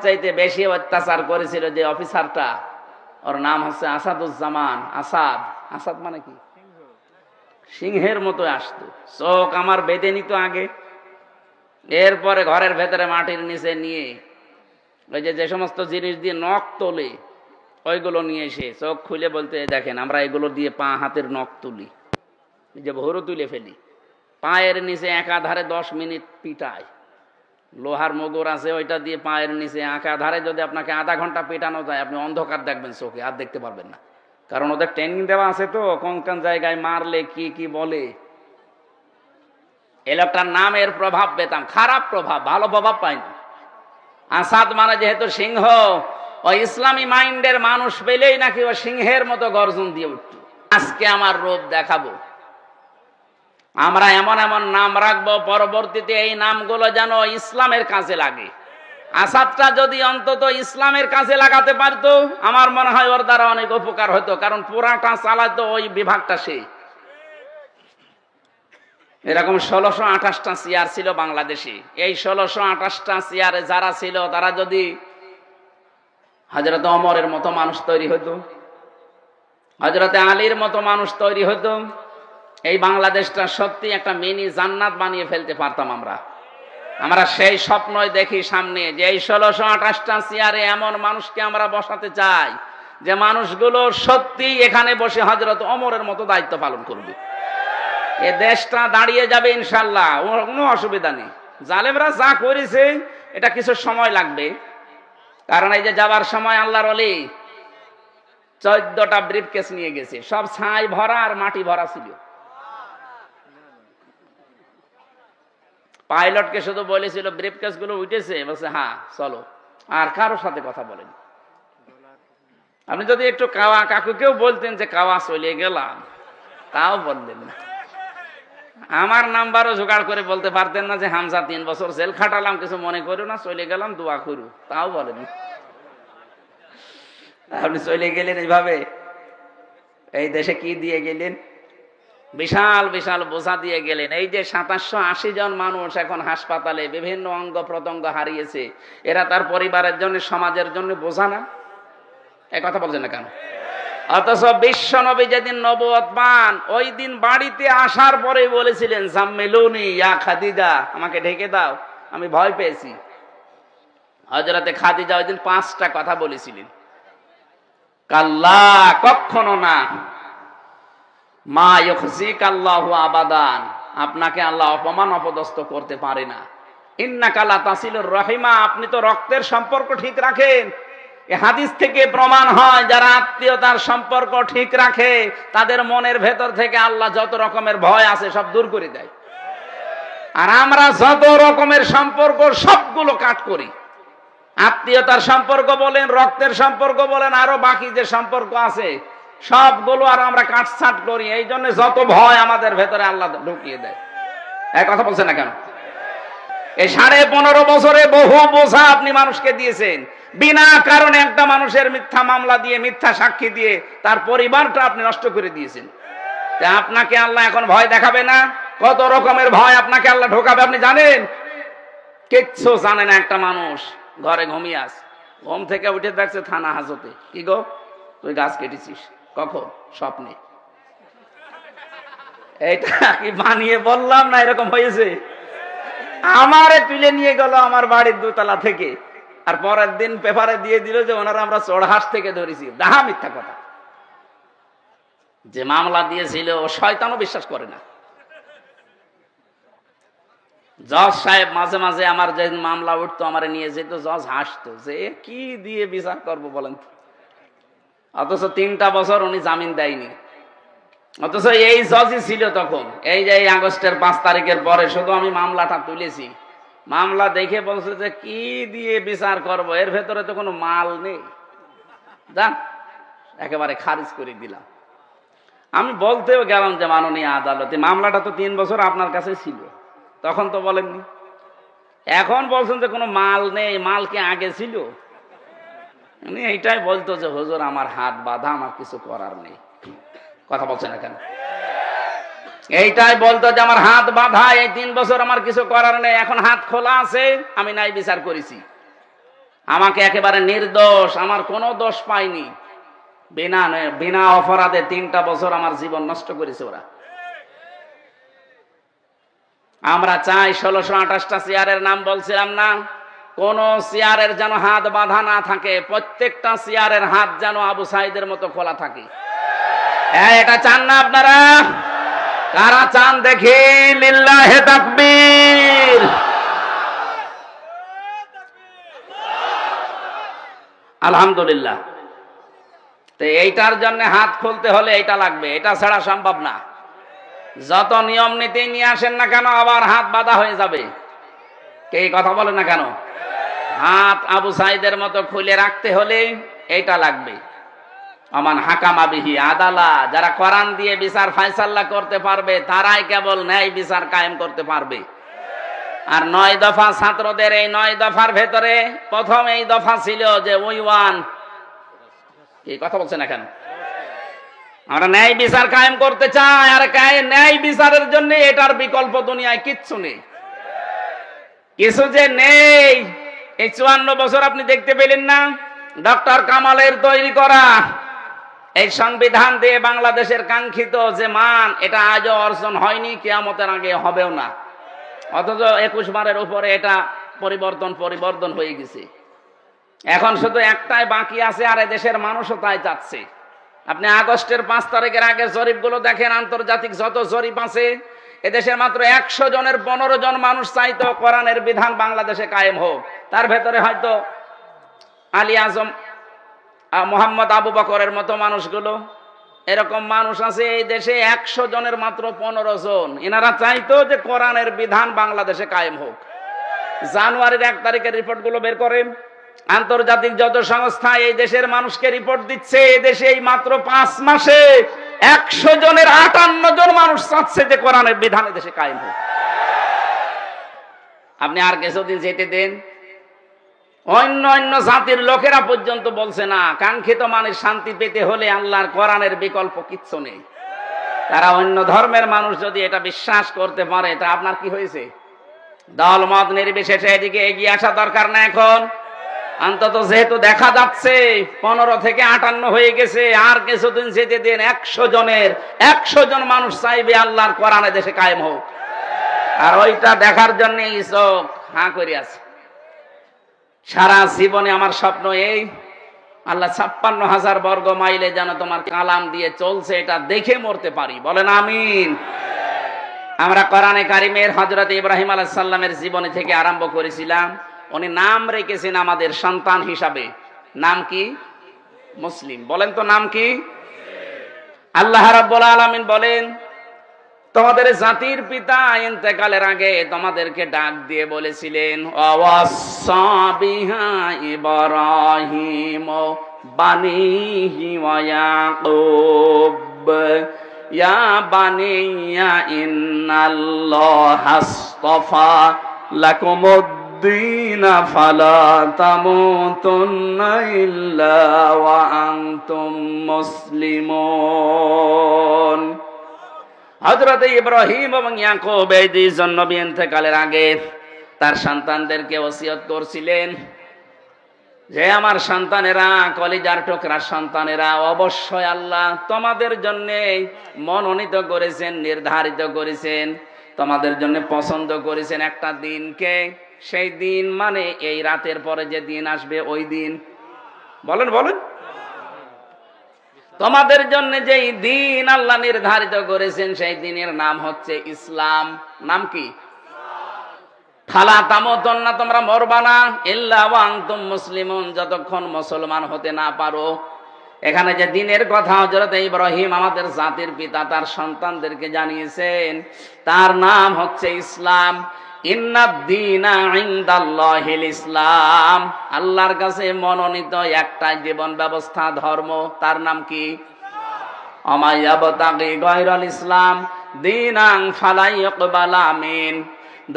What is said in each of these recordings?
সবচাইতে বেশি অত্যাচার করেছিল যে অফিসারটা, ওর নাম হচ্ছে আসাদুজ্জামান। আসাদ, আসাদ মানে কি? সিংহের মতো আসতো, চোখ আমার বেঁধে নিত আগে। এরপরে ঘরের ভেতরে মাটির নিচে নিয়ে ওই যে সমস্ত জিনিস দিয়ে নখ তোলে ওইগুলো নিয়ে এসে চোখ খুলে বলতে, দেখেন আমরা এগুলো দিয়ে পা হাতের নখ তুলি, যে ভোরও তুলে ফেলি। পায়ের নিচে একাধারে 10 মিনিট পিটায়, লোহার মোগর আছে ওইটা দিয়ে পায়ের নিচে একাধারে যদি আপনাকে আধা ঘন্টা পেটানো যায়, আপনি অন্ধকার দেখবেন চোখে, আর দেখতে পারবেন না। কারণ ওদের ট্রেনিং দেওয়া আছে তো কোন কোন জায়গায় মারলে কি কি বলে। এই লোকটার নামের প্রভাব পেতাম, খারাপ প্রভাব, ভালো প্রভাব পাইনি। আসাদ মানে যেহেতু সিংহ, ওই ইসলামী মাইন্ডের মানুষ পেলেই নাকি ও সিংহের মতো গর্জন দিয়ে উঠত। আজকে আমার রূপ দেখাবো, আমরা এমন এমন নাম রাখবো পরবর্তীতে এই নামগুলো যেন ইসলামের কাজে লাগে। আসাদটা যদি অন্তত ইসলামের কাজে লাগাতে পারতো, আমার মনে হয় ওর দ্বারা অনেক উপকার হতো, কারণ পুরাটা চালাতো ওই বিভাগটা সে। এরকম 1628টা চেয়ার ছিল বাংলাদেশে। এই 1628টা চেয়ারে যারা ছিল তারা যদি হযরত ওমরের মতো মানুষ তৈরি হতো, হযরত আলীর মতো মানুষ তৈরি হতো, এই বাংলাদেশটা সত্যি একটা মিনি জান্নাত বানিয়ে ফেলতে পারতাম আমরা। আমরা সেই স্বপ্নই দেখি সামনে, যে এই 1628টা চেয়ারে এমন মানুষকে আমরা বসাতে চাই যে মানুষগুলো সত্যি এখানে বসে হযরত ওমরের মতো দায়িত্ব পালন করবে। এ দেশটা দাঁড়িয়ে যাবে ইনশাআল্লাহ, কোনো অসুবিধা নেই। জালেমরা যা করেছে এটা কিছু সময় লাগবে, কারণ এই যে যাবার সময় আল্লাহর ওলি 14টা ব্রিফকেস নিয়ে গেছে, সব ছাই ভরা আর মাটি ভরা ছিল। পাইলটকে শুধু বলেছিল ব্রিফকেস গুলো উঠেছে, বলছে হ্যাঁ চলো, আর কারোর সাথে কথা বলেন। আপনি যদি একটু কাওয়া কাকুকেও বলতেন যে কাওয়া চলে গেলাম, তাও বললেন না। আমার নাম্বারও জোগাড় করে বলতে পারতেন না যে হামজা 3 বছর জেল খাটালাম, কিছু মনে করো না, চলে গেলাম, দোয়া করু, তাও বলেন। আপনি চলে গেলেন এইভাবে, এই দেশে কি দিয়ে গেলেন? বিশাল বিশাল বোঝা দিয়ে গেলেন। এই যে 780 জন মানুষ এখন হাসপাতালে বিভিন্ন অঙ্গ প্রত্যঙ্গ হারিয়েছে, এরা তার পরিবারের জন্য, সমাজের জন্য বোঝা না? এই কথা বলছেন না কেন? অথচ বিশ্ব নবী যেদিন নবুয়ত পান, ওই দিন বাড়িতে আসার পরে বলেছিলেন জাম্মিলুনি ইয়া খাদিজা, আমাকে ঢেকে দাও, আমি ভয় পেয়েছি। হযরতে খাদিজা ওই দিন 5টা কথা বলেছিলেন। কাল্লা, কখনো না, মা ইউখজিকাল্লাহু আবাদান, আপনাকে আল্লাহ অপমান অপদস্থ করতে পারে না। ইন্নাকা লা তাসিলুর রাহিমা, আপনি তো রক্তের সম্পর্ক ঠিক রাখেন। এই হাদিস থেকে প্রমাণ হয় যারা আত্মীয়তার সম্পর্ক ঠিক রাখে তাদের মনের ভেতর থেকে আল্লাহ যত রকমের ভয় আছে সব দূর করে দেয়। আর আমরা যত রকমের সম্পর্ক সবগুলো কাট করি, আত্মীয়তার সম্পর্ক বলেন, রক্তের সম্পর্ক বলেন, আরো বাকি যে সম্পর্ক আছে সবগুলো আর আমরা কাটছাট করি। এই জন্য যত ভয় আমাদের ভেতরে আল্লাহ ঢুকিয়ে দেয়। এক কথা বলছেন না কেন? এই 15.5 বছরে বহু বোঝা আপনি মানুষকে দিয়েছেন, বিনা কারণে একটা মানুষের মিথ্যা মামলা দিয়ে, মিথ্যা সাক্ষী দিয়ে তার পরিবারটা আপনি নষ্ট করে দিয়েছেন। আপনাকে আল্লাহ এখন ভয় দেখাবে না? কত রকমের ভয় আপনাকে আল্লাহ ঢোকাবে আপনি জানেন? কিচ্ছু জানে না। একটা মানুষ ঘরে ঘুমিয়ে আছে, ঘুম থেকে উঠে দেখছে থানা হাজতে। কি গো, তুই গাছ কেটেছিস? কখন? স্বপ্নে। এইটা কি বানিয়ে বললাম না এরকম হয়েছে? আমারে তুলে নিয়ে গেল আমার বাড়ির 2 তলা থেকে, আর পরের দিন পেপারে দিয়ে দিল যে ওনারা আমরা চড়হাস থেকে ধরেছি। ডাহা মিথ্যা কথা। যে মামলা দিয়েছিল ও শয়তানও বিশ্বাস করে না। জজ সাহেব মাঝে মাঝে আমার যে মামলা উঠতো আমারে নিয়ে যেত, জজ হাসতো যে কি দিয়ে বিচার করবো বলেন। অথচ 3টা বছর উনি জামিন দেয়নি। অথচ এই জজই ছিল তখন। এই যে আগস্টের 5 তারিখের পরে শুধু আমি মামলাটা তুলেছি, মামলা দেখে বলছে যে কি দিয়ে বিচার করব, এর ভেতরে তো কোনো মাল নেই, যান একেবারে খারিজ করে দিলাম। আমি বলতেও গেলাম যে মাননীয় আদালতে মামলাটা তো 3 বছর আপনার কাছে ছিল, তখন তো বলেননি, এখন বলছেন যে কোনো মাল নেই। মাল কি আগে ছিল? উনি এইটাই বলতো যে হুজুর আমার হাত বাঁধা, আমার কিছু করার নেই। কথা বলছে না কেন? এইটাই বলতো যে আমার হাত বাঁধা, এই 3 বছর আমার কিছু করার নেই, এখন হাত খোলা আছে, আমি নাই বিচার করেছি। আমাকে একেবারে নির্দোষ, আমার কোনো দোষ পাইনি, বিনা অপরাধে 3টা বছর আমার জীবন নষ্ট করেছে ওরা। আমরা চাই 1628টা চেয়ারের নাম বলছিলাম না, কোন চেয়ারের যেন হাত বাঁধা না থাকে, প্রত্যেকটা চেয়ারের হাত যেন আবু সাইদের মতো খোলা থাকে। এটা চান না আপনারা? কারা চান দেখি? লিল্লাহে তাকবীর। আলহামদুলিল্লাহ। তো এইটার জন্য হাত খুলতে হলে এইটা লাগবে, এটা ছাড়া সম্ভব না। যত নিয়ম নীতি নিয়ে আসেন না কেন আবার হাত বাঁধা হয়ে যাবে। কে কথা বলে না কেন? হাত আবু সাইদের মতো খুলে রাখতে হলে এইটা লাগবে। আমান হাকামা বিহি আদালা, যারা কোরআন দিয়ে বিচার ফায়সালা করতে পারবে তারাই কেবল ন্যায় বিচার কায়েম করতে পারবে। আর 9 দফা ছাত্রদের এই 9 দফার ভেতরে প্রথম এই দফা ছিল যে ওই ওয়ান, এই কথা বলছে না কেন? আমরা ন্যায় বিচার কায়েম করতে চাই, আর ন্যায় বিচারের জন্য এটার বিকল্প দুনিয়ায় কিচ্ছু নেই, কিছু যে নেই। এই 54 বছর আপনি দেখতে পেলেন না ডক্টর কামালের তৈরি করা এই সংবিধান দিয়ে বাংলাদেশের কাঙ্ক্ষিত যে মান, এটা আজও অর্জন হয়নি, কিয়ামতের আগে হবেও না। অথচ 21 বারের উপরে এটা পরিবর্তন হয়ে গেছে। এখন শুধু একটাই বাকি আছে, আর দেশের মানুষও তাই চাচ্ছে। আপনি আগস্টের 5 তারিখের আগের জরিপগুলো দেখেন, আন্তর্জাতিক যত জরিপ আছে, এদেশের মাত্র 100 জনের 15 জন মানুষ চাইতো কোরআনের বিধান বাংলাদেশে কায়েম হোক। তার ভেতরে হয়তো আলী আজম, মোহাম্মদ আবু বকরের মতো মানুষগুলো, এরকম মানুষ আছে এই দেশে 100 জনের মাত্র 15 জন। এনারা চাইতো যে কোরআনের বিধান বাংলাদেশে কায়েম হোক। জানুয়ারির 1 তারিখের রিপোর্টগুলো বের করেন, আন্তর্জাতিক যত সংস্থা এই দেশের মানুষকে রিপোর্ট দিচ্ছে, এই দেশে এই মাত্র 5 মাসে 100 জনের 58 জন মানুষ চাচ্ছে যে কোরআনের বিধান এই দেশে কায়েম হোক। আপনি আর কিছুদিন যেতে দেন, অন্য জাতির লোকেরা পর্যন্ত বলছে না, কাঙ্ক্ষিত মানের শান্তি পেতে হলে আল্লাহর কোরআনের বিকল্প কিচ্ছু নেই। তারা অন্য ধর্মের মানুষ যদি এটা বিশ্বাস করতে পারে, তা আপনার কি হয়েছে? দল মত নির্বিশেষে এদিকে এগিয়ে আসা দরকার না এখন। অন্তত যেহেতু দেখা যাচ্ছে 15 থেকে 58 হয়ে গেছে, আর কিছুদিন যেতে দেন, 100 জন মানুষ চাইবে আল্লাহর কোরআন দেশে কায়েম হোক। আর ওইটা দেখার জন্য চোখ হাঁ করে আছে। সারা জীবনে আমার স্বপ্ন এই, আল্লাহ 56,000 বর্গ মাইলে যেন তোমার কালাম দিয়ে চলছে, এটা দেখে মরতে পারি। বলেন আমিন। আমরা কোরআনে কারিমের হযরত ইব্রাহিম আলাইহিস সালামের জীবনী থেকে আরম্ভ করেছিলাম। উনি নাম রেখেছেন আমাদের সন্তান হিসাবে। নাম কি? মুসলিম। বলেন তো নাম কি? আল্লাহ রাব্বুল আলামিন বলেন, তোমাদের জাতির পিতা ইন্তেকালের আগে তোমাদেরকে ডাক দিয়ে বলেছিলেন, ওয়াসা বিহা ইব্রাহিম বানিহি ওয়া ইয়াকুব ইয়া বানিয়া ইন্নাল্লাহা আসতাফা লাকুমুদ-দীন ফালা তামুতুন্না ইল্লা ওয়া আনতুম মুসলিমুন। হযরত ইব্রাহিম এবং ইয়াকুব এই দুইজন নবী ইন্তেকালের আগে তার সন্তানদেরকে ওসিয়ত করছিলেন যে আমার সন্তানেরা, কলিজার টুকরা সন্তানেরা, অবশ্যই আল্লাহ তোমাদের জন্য মনোনীত করেছেন, নির্ধারিত করেছেন, তোমাদের জন্য পছন্দ করেছেন একটা দিনকে। সেই দিন মানে এই রাতের পরে যে দিন আসবে ওই দিন। বলেন বলেন। তোমাদের জন্য যেই দিন আল্লাহ নির্ধারিত করেছেন সেই দিনের নাম হচ্ছে ইসলাম। নাম কি? ফালা তামুতুন্না, তোমরা মরবা না, ইল্লা ওয়া আনতুম মুসলিমুন, যতক্ষণ মুসলমান হতে না পারো। এখানে যে দিনের কথা হযরত ইব্রাহিম আমাদের জাতির পিতা তার সন্তানদেরকে জানিয়েছেন, তার নাম হচ্ছে ইসলাম। ইন্নাদ-দীনা ইনদাল্লাহিল ইসলাম, আল্লাহর কাছে মনোনীত একটাই জীবন ব্যবস্থা, ধর্ম, তার নাম কি? ওয়া ইয়াবতাগি গায়রাল ইসলাম দীনান ফালা ইউকবালা মিন।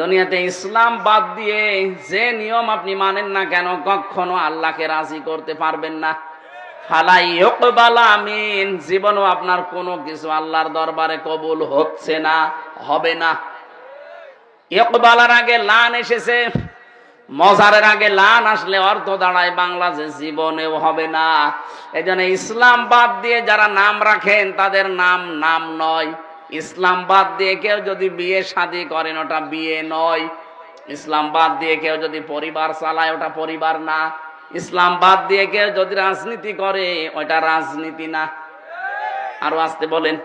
দুনিয়াতে ইসলাম বাদ দিয়ে যে নিয়ম আপনি মানেন না কেন, কখনো আল্লাহকে রাজি করতে পারবেন না। ফালা ইউকবালা মিন, জীবনও আপনার কোনো কিছু আল্লাহর দরবারে কবুল হচ্ছে না, হবে না। ইকবালার আগে লান এসেছে, মজারের আগে লান আসলে অর্থ দাঁড়ায় বাংলাদেশ জীবনেও হবে না। এই জন্য ইসলাম বাদ দিয়ে যারা নাম রাখেন তাদের নাম নাম নয়। ইসলাম বাদ দিয়ে কেউ যদি বিয়ে শাদী করেন ওটা বিয়ে নয়। ইসলাম বাদ দিয়ে কেউ যদি পরিবার চালায় ওটা পরিবার না। ইসলাম বাদ দিয়ে কেউ যদি রাজনীতি করে ওটা রাজনীতি না। আরো আসতে বলেন।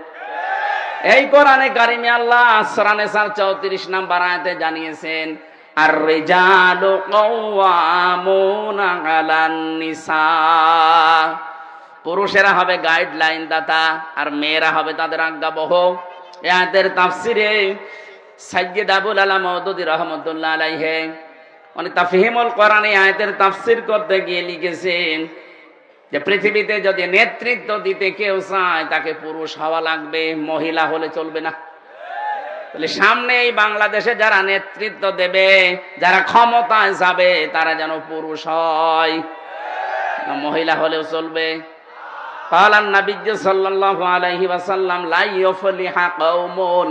এই কোরআনে কারিমে আল্লাহ সূরা নিসার 34 নম্বর আয়াতে জানিয়েছেন, আর রিজালু কাওয়ামুনা আলান নিসা। পুরুষেরা হবে গাইডলাইন দাতা আর মেয়েরা হবে তাদের আজ্ঞাবহ। এই আয়াতের তাফসিরে সাইয়্যিদ আবুল আলা মওদুদী রাহমাতুল্লাহ আলাইহি উনি তাফহিমুল কোরআন এই আয়াতের তাফসীর করতে গিয়ে লিখেছেন যে পৃথিবীতে যদি নেতৃত্ব দিতে কেউ চায় তাকে পুরুষ হওয়া লাগবে, মহিলা হলে চলবে না। তাহলে সামনে এই বাংলাদেশে যারা নেতৃত্ব দেবে, যারা ক্ষমতায় যাবে তারা যেন পুরুষ হয়, মহিলা হলেও চলবে। কালান নবী সাল্লাল্লাহু আলাইহি ওয়াসাল্লাম লা ইউফলিহা কওমুন,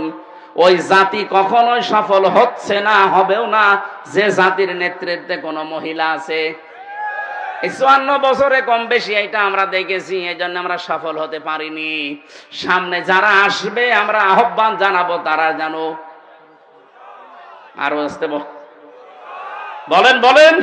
ওই জাতি কখনোই সফল হচ্ছে না, হবেও না যে জাতির নেতৃত্বে কোনো মহিলা আছে। এই 54 বছরে কম বেশি এটা আমরা দেখেছি, এই জন্য আমরা সফল হতে পারিনি। সামনে যারা আসবে আমরা আহ্বান জানাবো তারা জানো। আরো আসতে বলেন বলেন।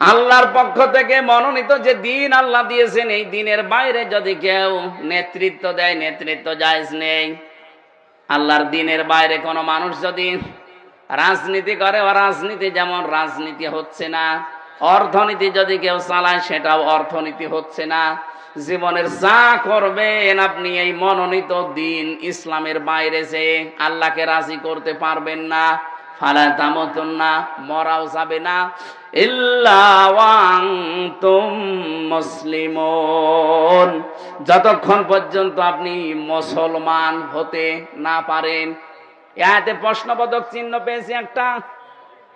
আল্লাহর পক্ষ থেকে মনোনীত যে দিন আল্লাহ দিয়েছেন, এই দিনের বাইরে যদি কেউ নেতৃত্ব দেয়, নেতৃত্ব জায়েজ নেই। আল্লাহর দিনের বাইরে কোনো মানুষ যদি রাজনীতি করে, ও রাজনীতি যেমন রাজনীতি হচ্ছে না। অর্থনীতি যদি কেউ চালায় সেটাও অর্থনীতি হচ্ছে না। জীবনের যা করবেন আপনি এই মনোনীত দিন ইসলামের বাইরে যে আল্লাহকে রাজি করতে পারবেন না। ফালা তামুতুন্না, মরাও যাবে না, ইল্লা ওয়া আনতুম মুসলিমুন, যতক্ষণ পর্যন্ত আপনি মুসলমান হতে না পারেন। এতে প্রশ্নবোধক চিহ্ন পেয়েছি একটা।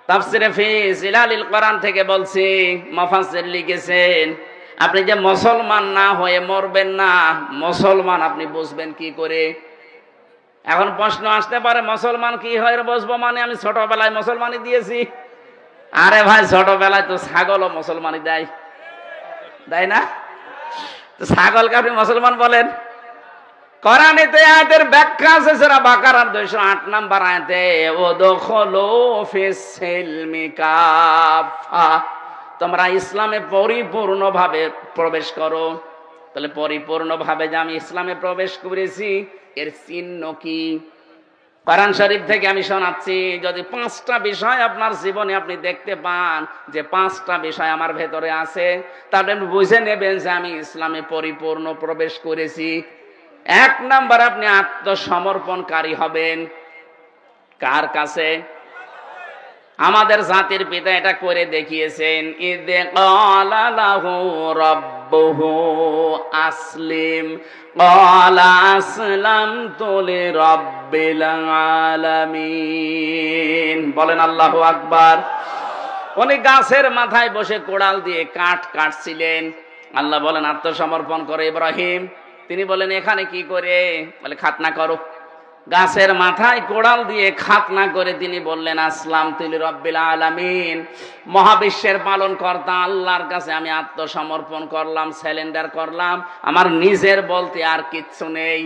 তাফসিরে ফি জিলালিল কোরআন থেকে বলছি, মুফাসসির লিখেছেন আপনি যে মুসলমান না হয়ে মরবেন না, মুসলমান আপনি বুঝবেন কি করে? এখন প্রশ্ন আসতে পারে মুসলমান কি হয়ে বসবো, মানে আমি ছোটবেলায় মুসলমানি দিয়েছি। আরে ভাই, ছোটবেলায় তো ছাগলও মুসলমানি দেয়, দেয় না? তো ছাগলকে আপনি মুসলমান বলেন? কোরআনেতে আয়াতের ব্যাখ্যা আছে সূরা বাকারার 208 নম্বর আয়াতে, ওয়াদখুলু ফিস সিলমি কাফা, তোমরা ইসলামে পরিপূর্ণভাবে প্রবেশ করো। তাহলে পরিপূর্ণভাবে যে আমি ইসলামে প্রবেশ করেছি এর চিহ্ন কি? কোরআন শরীফ থেকে আমি শোনাচ্ছি, যদি 5টা বিষয় আপনার জীবনে আপনি দেখতে পান যে 5টা বিষয় আমার ভেতরে আছে, তাহলে আপনি বুঝে নেবেন যে আমি ইসলামে পরিপূর্ণ প্রবেশ করেছি। 1 নাম্বার, আপনি আত্মসমর্পণকারী হবেন। কার কাছে? আমাদের জাতির পিতা এটা করে দেখিয়েছেন। ইযে ক্বালা লাহু রাব্বুহু আসলিম ক্বালা আসলামতু লিরাব্বিল আলামিন। বলেন আল্লাহু আকবার। উনি গাছের মাথায় বসে কোড়াল দিয়ে কাঠ কাটছিলেন। আল্লাহ বলেন আত্মসমর্পণ করে ইব্রাহিম। তিনি বলেন এখানে কি করে? বলে খাতনা করো। গাছের মাথায় কোড়াল দিয়ে খাতনা করে তিনি বললেন আসলামতু লিরাব্বিল আলামিন, মহাবিশ্বের পালনকর্তা আল্লাহর কাছে আমি আত্মসমর্পণ করলাম, সারেন্ডার করলাম, আমার নিজের বলতে আর কিচ্ছু নেই।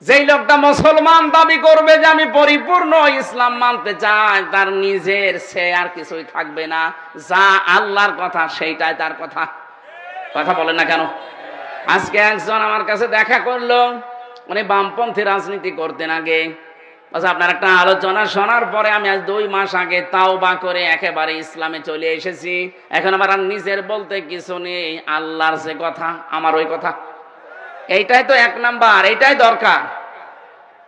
যেই লোকটা মুসলমান দাবি করবে যে আমি পরিপূর্ণ ইসলাম মানতে চাই, তার নিজের সে আর কিছুই থাকবে না। যা আল্লাহর কথা সেইটাই তার কথা। কথা বলেন না কেন? আজকে একজন আমার কাছে দেখা করলো, উনি বামপন্থী রাজনীতি করতেন আগে। আপনার একটা আলোচনা শোনার পরে আমি আজ 2 মাস আগে তাওবা করে একেবারে ইসলামে চলে এসেছি। এখন আমার আর নিজের বলতে কিছু নেই, আল্লাহর যে কথা আমার ওই কথা। এইটাই তো 1 নাম্বার, এইটাই দরকার।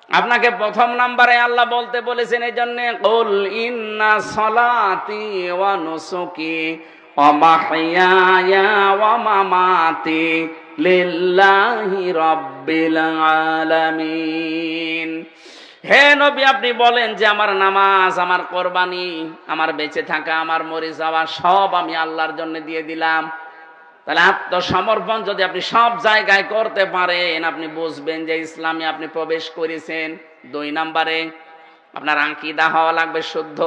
আপনাকে 1ম নাম্বারে আল্লাহ বলতে বলেছেন এই জন্য, কুল ইন্না সলাতি ওয়া নুসুকি ওয়া মাহইয়ায়া ওয়া মামাতি লিল্লাহি রাব্বিল আলামিন। হে নবী, আপনি বলেন যে আমার নামাজ, আমার কোরবানি, আমার বেঁচে থাকা, আমার মরে যাওয়া সব আমি আল্লাহর জন্য দিয়ে দিলাম। তাহলে আত্মসমর্পণ যদি আপনি সব জায়গায় করতে পারেন, আপনি বুঝবেন যে ইসলামে আপনি প্রবেশ করেছেন। 2 নাম্বারে আপনার আকীদা হওয়া লাগবে শুদ্ধ।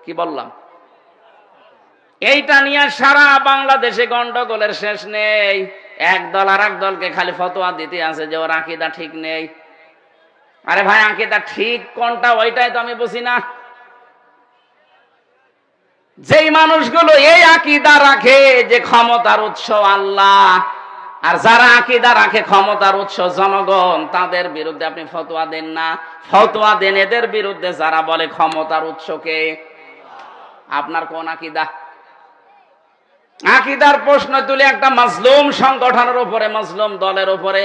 কি বললাম? এইটা নিয়ে সারা বাংলাদেশে গন্ডগোলের শেষ নেই। এক দল আর এক দলকে খালি ফতোয়া দিতে আছে যে ওর আকীদা ঠিক নেই। আরে ভাই, আকীদা ঠিক কোনটা ওইটাই তো আমি বুঝি না। যেই মানুষগুলো এই আকীদা রাখে যে ক্ষমতার উৎস আল্লাহ, আর যারা আকীদা রাখে ক্ষমতার উৎস জনগণ, তাদের বিরুদ্ধে আপনি ফতোয়া দেন না। ফতোয়া দেন এদের বিরুদ্ধে যারা বলে ক্ষমতার উৎসকে। আপনার কোন আকীদা? আকীদার প্রশ্ন তুলে একটা মাজলুম সংগঠনের উপরে, মাজলুম দলের উপরে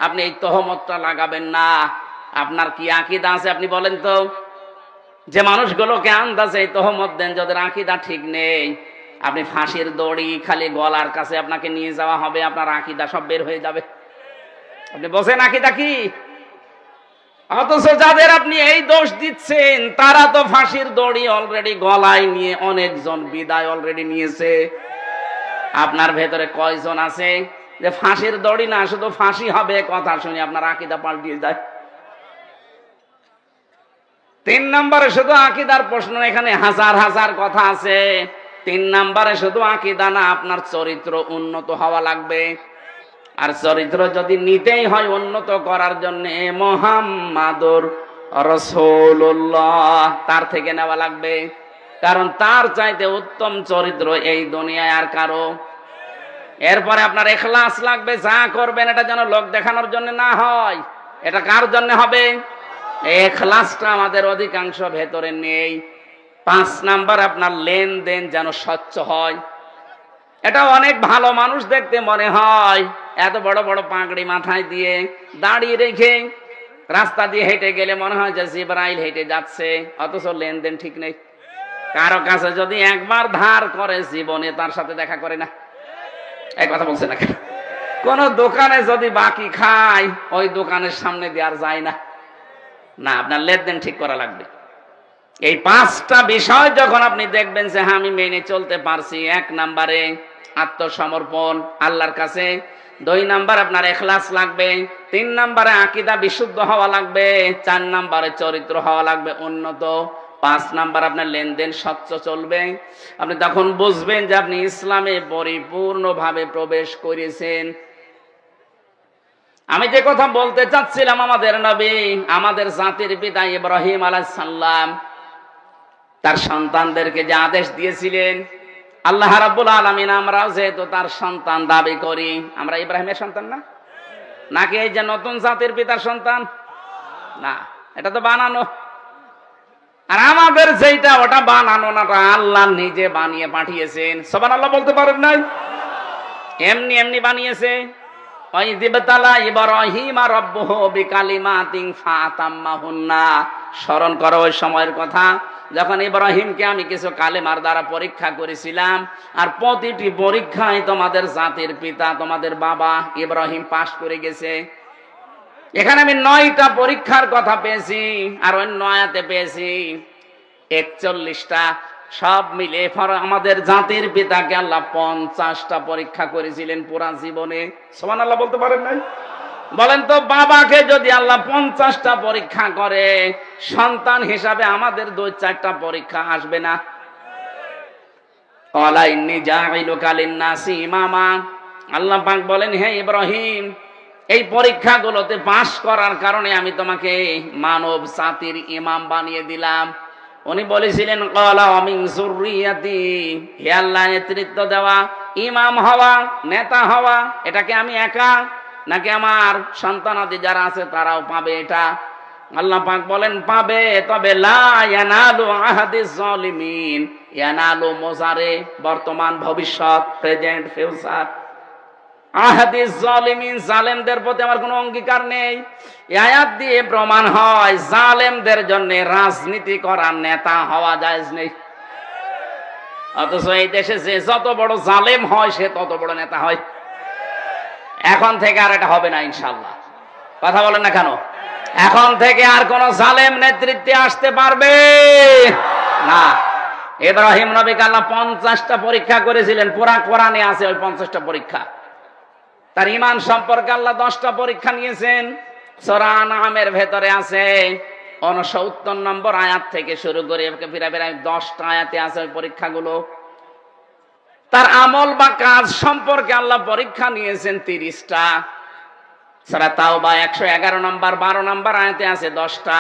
আপনি এই তহমতটা লাগাবেন না। আপনার কি আকীদা আছে আপনি বলেন তো? যে মানুষগুলোকে আন্দাজে এই তহমত দেন যাদের আকীদা ঠিক নেই, আপনি ফাঁসির দড়ি খালি গলার কাছে আপনাকে নিয়ে যাওয়া হবে, আপনার আকীদা সব বের হয়ে যাবে। আপনি বোঝেন আকীদা কি? অথচ যাদের আপনি এই দোষ দিচ্ছেন তারা তো ফাঁসির দড়ি অলরেডি গলায় নিয়ে অনেকজন বিদায় অলরেডি নিয়েছে। আপনার ভেতরে কয়জন আছে যে ফাঁসির দড়ি না শুধু ফাঁসি হবে কথা শুনে আপনার আকীদা পাল্টিয়ে যায়? 3 নম্বরে শুধু আকীদার প্রশ্ন, এখানে হাজার হাজার কথা আছে। 3 নম্বরে শুধু আকীদা না, আপনার চরিত্র উন্নত হওয়া লাগবে। আর চরিত্র যদি নিতেই হয় উন্নত করার জন্য, মুহাম্মাদুর রাসূলুল্লাহ তার থেকে নেওয়া লাগবে। কারণ তার চাইতে উত্তম চরিত্র এই দুনিয়ায় আর কারো। এরপরে আপনার ইখলাস লাগবে, যা করবেন এটা যেন লোক দেখানোর জন্য না হয়। এটা কার জন্য হবে? ইখলাসটা আমাদের অধিকাংশ ভেতরে নেই। 5 নাম্বার আপনার লেনদেন যেন স্বচ্ছ হয়। এটা অনেক ভালো মানুষ দেখতে মনে হয়, এত বড় বড় পাগড়ি মাথায় দিয়ে দাঁড়িয়ে রেখে রাস্তা দিয়ে হেঁটে গেলে মনে হয় যে জিবরাইল হেঁটে যাচ্ছে, অথচ লেনদেন ঠিক নেই। কারো কাছে যদি একবার ধার করে জীবনে তার সাথে দেখা করে না। এই কথা বলছে না কেন? কোন দোকানে যদি বাকি খায় ওই দোকানের সামনে দিয়ে আর যায় না। না, আপনার লেনদেন ঠিক করা লাগবে। এই 5টা বিষয় যখন আপনি দেখবেন যে হ্যাঁ আমি মেনে চলতে পারছি, 1 নম্বরে আত্মসমর্পণ আল্লাহর কাছে, 2 নাম্বার আপনার ইখলাস লাগবে, 3 নম্বরে আকীদা বিশুদ্ধ হওয়া লাগবে, 4 নম্বরে চরিত্র হওয়া লাগবে উন্নত, 5 নাম্বার আপনার লেনদেন স্বচ্ছ চলবে। আপনি তখন বুঝবেন যে আপনি ইসলামে পরিপূর্ণভাবে প্রবেশ করেছেন। আমি যে কথা বলতে চাচ্ছিলাম, আমাদের নবী, আমাদের জাতির পিতা ইব্রাহিম আলাইহিস সালাম তার সন্তানদেরকে যে আদেশ দিয়েছিলেন, আল্লাহ রাব্বুল আলামিন আমরাও যেহেতু তার সন্তান দাবি করি, আমরা ইব্রাহিমের সন্তান না? নাকি এই যে নতুন জাতির পিতার সন্তান? না, এটা তো বানানো। আর আমাদের যেটা ওটা বানানো না, আল্লাহ নিজে বানিয়ে পাঠিয়েছেন। সুবহানাল্লাহ বলতে পারেন নাই? এমনি এমনি বানিয়েছে। স্মরণ করো ওই সময়ের কথা যখন ইব্রাহিমকে আমি কিছু কালেমার দ্বারা পরীক্ষা করেছিলাম, আর প্রতিটি পরীক্ষায় তোমাদের জাতির পিতা, তোমাদের বাবা ইব্রাহিম পাশ করে গেছে। এখানে আমি 9টা পরীক্ষার কথা পেয়েছি, আর অন্য আয়াতে পেয়েছি 41টা। সব মিলে আমাদের জাতির পিতাকে আল্লাহ 50টা পরীক্ষা করেছিলেন পুরা জীবনে। সুবহানাল্লাহ বলতে পারেন নাই? বলেন তো, বাবাকে যদি আল্লাহ 50টা পরীক্ষা করে, সন্তান হিসাবে আমাদের 2-4টা পরীক্ষা আসবে না? ক্বালা ইন্নী জাইলুকা লিন-নাসি ইমামা, আল্লাহ পাক বলেন, হে ইব্রাহিম, এই পরীক্ষাগুলোতে পাশ করার কারণে আমি তোমাকে মানব জাতির ইমাম বানিয়ে দিলাম। উনি বলেছিলেন, ক্বালা ওয়া মিন যুররিয়াতি, হে আল্লাহ, নেতৃত্ব দেওয়া, ইমাম হওয়া, নেতা হওয়া, এটাকে আমি একা নাকি আমার সন্তানাদি যারা আছে তারাও পাবে? এটা আল্লাহ পাক বলেন পাবে, তবে লা ইয়ানালু আহাদিজ জালিমিন। ইয়ানালু মুজারে, বর্তমান, ভবিষ্যৎ, প্রেজেন্ট, ফিউচার। আহাদিজ জালিমিন, জালেমদের প্রতি আমার কোনো অঙ্গীকার নেই। আয়াত দিয়ে প্রমাণ হয় জালেমদের জন্য রাজনীতি করার নেতা হওয়া জায়েজ নেই। অথচ এই দেশে যে যত বড় জালেম হয় সে তত বড় নেতা হয়। এখন থেকে আর এটা হবে না ইনশাআল্লাহ। কথা বলেন না কেন? এখন থেকে আর কোন জালেম নেতৃত্বে আসতে পারবে না। ইব্রাহিম নবীকে আল্লাহ 50টা পরীক্ষা করেছিলেন, পুরা কোরআনে আছে ওই 50টা পরীক্ষা। তার ঈমান সম্পর্কে আল্লাহ 10টা পরীক্ষা নিয়েছেন, সূরা আনআমের ভেতরে আছে। 69 নম্বর আয়াত থেকে শুরু করে প্রায় 10টা আয়াতে আছে ওই পরীক্ষাগুলো। তার আমল বা কাজ সম্পর্কে আল্লাহ পরীক্ষা নিয়েছেন 30টা। সূরা তাওবা 111 নম্বর 12 নম্বর আয়াতে আছে 10টা।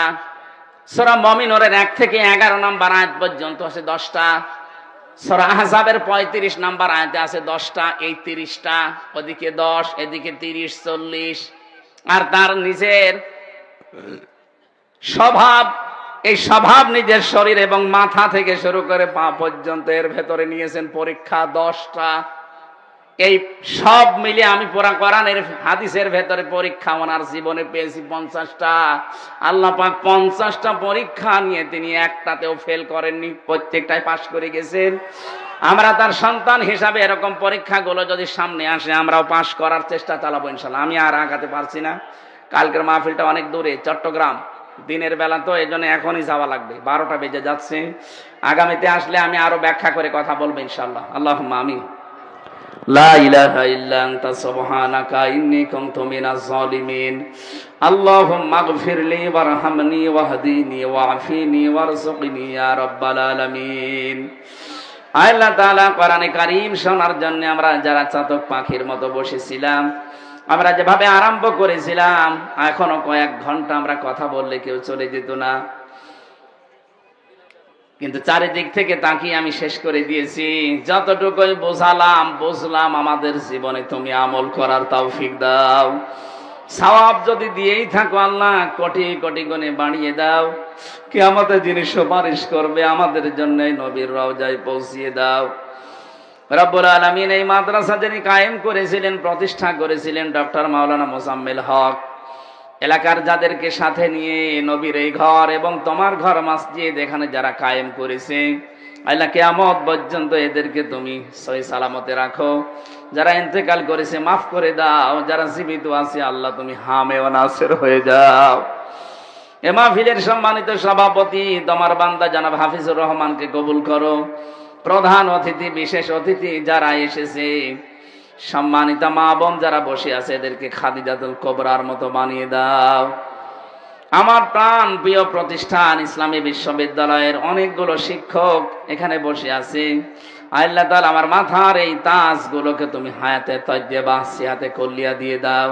সূরা মুমিনুরের 1 থেকে 11 নম্বর আয়াত পর্যন্ত আছে 10টা। সূরা আহজাবের 35 নম্বর আয়াতে আছে 10টা। এই 30টা, ওদিকে 10, এদিকে 30, 40। আর তার নিজের স্বভাব, এই স্বভাব নিজের শরীর এবং মাথা থেকে শুরু করে পা পর্যন্ত এর ভেতরে নিয়েছেন পরীক্ষা 10টা। এই সব মিলে আমি পুরা কোরআনের হাদিসের ভেতরে পরীক্ষা ওনার জীবনে পেয়েছি 50টা। আল্লাহ পাক 50টা পরীক্ষা নিয়ে তিনি একটাতেও ফেল করেননি, প্রত্যেকটাই পাশ করে গেছেন। আমরা তার সন্তান হিসাবে এরকম পরীক্ষাগুলো যদি সামনে আসে আমরাও পাশ করার চেষ্টা চালাবো ইনশাআল্লাহ। আমি আর আগাতে পারছি না, কালকের মাহফিলটা অনেক দূরে, চট্টগ্রাম, দিনের বেলা তো এই জন্য এখনই যাওয়া লাগবে, 12টা বেজে যাচ্ছে। আগামীতে আসলে আমি আরো ব্যাখ্যা করে কথা বলবো ইনশাআল্লাহ। আল্লাহুম্মা আমিন। লা ইলাহা ইল্লা আনতা সুবহানাকা ইন্নী কুনতু মিনাজ জালিমিন। আল্লাহুম্মা ইগফিরলি ওয়ারহামনি ওয়াহদিনি ওয়াআফিনি ওয়ারযুকনি ইয়া রাব্বাল আলামিন। আল্লাহ তাআলা কোরআনে কারীম শোনার জন্য আমরা যারা চাতক পাখির মতো বসেছিলাম, আমরা যেভাবে আরম্ভ করেছিলাম, এখনো কয়েক ঘন্টা আমরা কথা বললে কেউ চলে যেত না, কিন্তু চারিদিক থেকে তাকিয়ে আমি শেষ করে দিয়েছি। যতটুকুই বুঝলাম আমাদের জীবনে তুমি আমল করার তৌফিক দাও। সওয়াব যদি দিয়েই থাকো আল্লাহ, কোটি কোটি গুণে বাড়িয়ে দাও। কিয়ামতের দিনে সুপারিশ করবে আমাদের জন্য, নবীর রওজায় পৌঁছিয়ে দাও। রব্বুল আলামিন এই মাদ্রাসা যিনি কায়েম করেছিলেন, প্রতিষ্ঠা করেছিলেন ডক্টর মাওলানা মোজাম্মেল হক, এলাকার যাদেরকে সাথে নিয়ে নবীর এই ঘর এবং তোমার ঘর মসজিদ এখানে যারা কায়েম করেছে, আল্লাহ কিয়ামত পর্যন্ত এদেরকে তুমি সহি সালামতে রাখো। যারা ইন্তেকাল করেছে মাফ করে দাও, যারা জীবিত আছে আল্লাহ তুমি হামে ও নাসির হয়ে যাও। এ মাহফিলের সম্মানিত সভাপতি তোমার বান্দা জনাব হাফিজুর রহমানকে কবুল করো। প্রধান অতিথি, বিশেষ অতিথি যারা এসেছে, সম্মানিত মা বোন যারা বসে আছে, এদেরকে খাদিজাতুল কুবরার মতো বানিয়ে দাও। আমার প্রাণ প্রিয় প্রতিষ্ঠান ইসলামী বিশ্ববিদ্যালয়ের অনেকগুলো শিক্ষক এখানে বসে আছে। আল্লাহ তাআলা আমার মাথার এই তাজগুলোকে তুমি হায়াতে তাইয়্যিবা সিহাতে কুল্লিয়া দিয়ে দাও।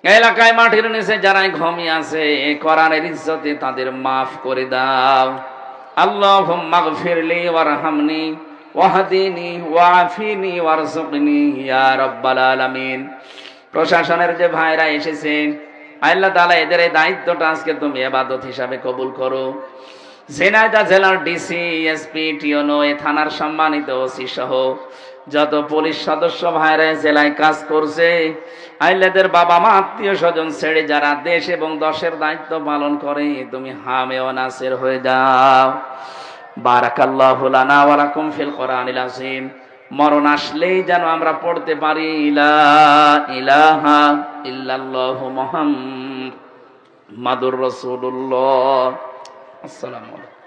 এলাকায় মাটির নিচে যারা ঘুমিয়ে আছে, কোরআনের ইজ্জতে তাদের মাফ করে দাও। আল্লাহুম্মা ইগফিরলি ওয়ারহামনি ওয়াহদিনি ওয়াআফিনি ওয়ারযুকনি ইয়া রাব্বাল আলামিন। প্রশাসনের যে ভাইরা এসেছেন, আল্লাহ তাআলা এদের এই দায়িত্বটা আজকে তুমি ইবাদত হিসাবে কবুল করো। ঝিনাইদহ জেলার ডিসি, এসপি, টিওনো, এ থানার সম্মানিত ওসি সহ যত পুলিশ সদস্য ভাইরা জেলায় কাজ করছে, আল্লাহদের বাবা মা আত্মীয় স্বজন ছেড়ে যারা দেশ এবং দশের দায়িত্ব পালন করে, তুমি হামে ও নাসির হয়ে যাও। বারাকাল্লাহু লানা ওয়া লাকুম ফিল কোরআনিল আযীম। মরণ আসলেই যেন আমরা পড়তে পারি লা ইলাহা ইল্লাল্লাহু মুহাম্মাদুর রাসূলুল্লাহ। আসসালামু আলাইকুম।